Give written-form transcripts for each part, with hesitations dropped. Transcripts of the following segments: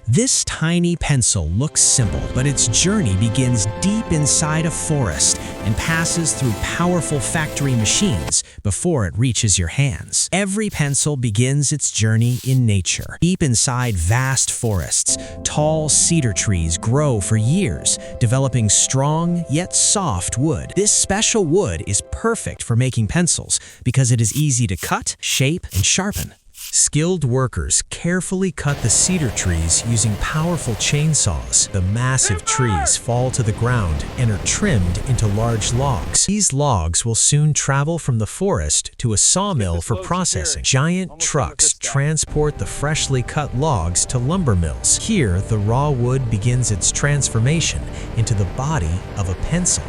This tiny pencil looks simple, but its journey begins deep inside a forest and passes through powerful factory machines before it reaches your hands. Every pencil begins its journey in nature. Deep inside vast forests, tall cedar trees grow for years, developing strong yet soft wood. This special wood is perfect for making pencils because it is easy to cut, shape, and sharpen. Skilled workers carefully cut the cedar trees using powerful chainsaws. The massive trees fall to the ground and are trimmed into large logs. These logs will soon travel from the forest to a sawmill for processing. Giant trucks transport the freshly cut logs to lumber mills. Here, the raw wood begins its transformation into the body of a pencil.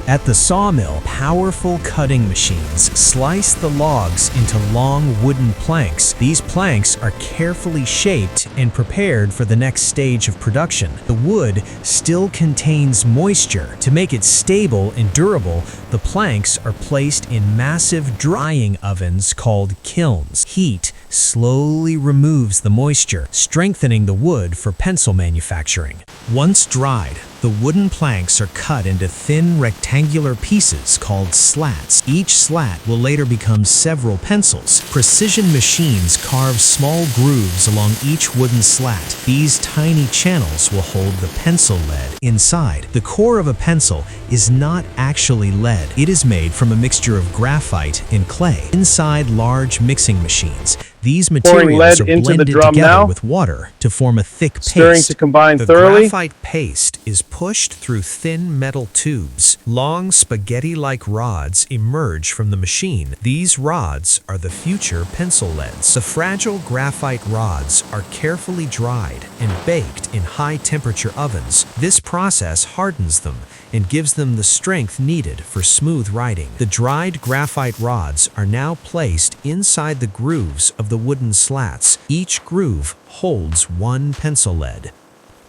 At the sawmill, powerful cutting machines slice the logs into long wooden planks. These planks are carefully shaped and prepared for the next stage of production. The wood still contains moisture. To make it stable and durable, the planks are placed in massive drying ovens called kilns. Heat slowly removes the moisture, strengthening the wood for pencil manufacturing. Once dried, the wooden planks are cut into thin rectangular pieces called slats. Each slat will later become several pencils. Precision machines carve small grooves along each wooden slat. These tiny channels will hold the pencil lead inside. The core of a pencil is not actually lead. It is made from a mixture of graphite and clay. Inside large mixing machines, these materials are blended together with water to form a thick paste. Stirring to combine thoroughly. The graphite paste is pushed through thin metal tubes. Long spaghetti-like rods emerge from the machine. These rods are the future pencil leads. The fragile graphite rods are carefully dried and baked in high-temperature ovens. This process hardens them and gives them the strength needed for smooth writing. The dried graphite rods are now placed inside the grooves of the wooden slats. Each groove holds one pencil lead.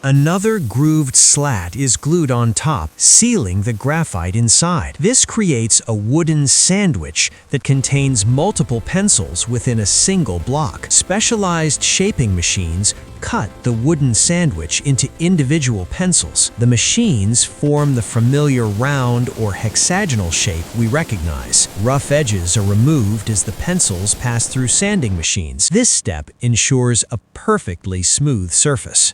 Another grooved slat is glued on top, sealing the graphite inside. This creates a wooden sandwich that contains multiple pencils within a single block. Specialized shaping machines cut the wooden sandwich into individual pencils. The machines form the familiar round or hexagonal shape we recognize. Rough edges are removed as the pencils pass through sanding machines. This step ensures a perfectly smooth surface.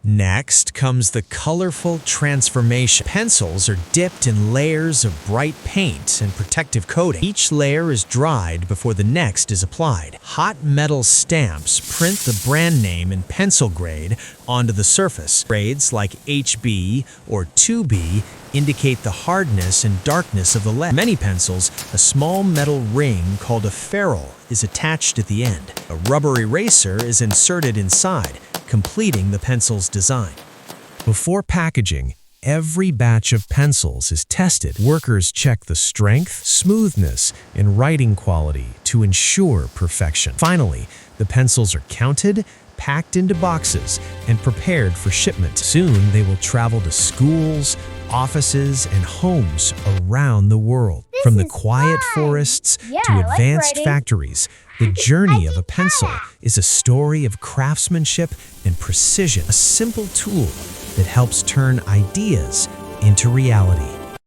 Next comes the colorful transformation. Pencils are dipped in layers of bright paint and protective coating. Each layer is dried before the next is applied. Hot metal stamps print the brand name and pencil grade onto the surface. Grades like HB or 2B indicate the hardness and darkness of the lead. For many pencils, a small metal ring called a ferrule is attached at the end. A rubber eraser is inserted inside, completing the pencil's design. Before packaging, every batch of pencils is tested. Workers check the strength, smoothness, and writing quality to ensure perfection. Finally, the pencils are counted, packed into boxes, and prepared for shipment. Soon, they will travel to schools, offices, and homes around the world. From the quiet forests to advanced factories, the journey of a pencil is a story of craftsmanship and precision, a simple tool that helps turn ideas into reality.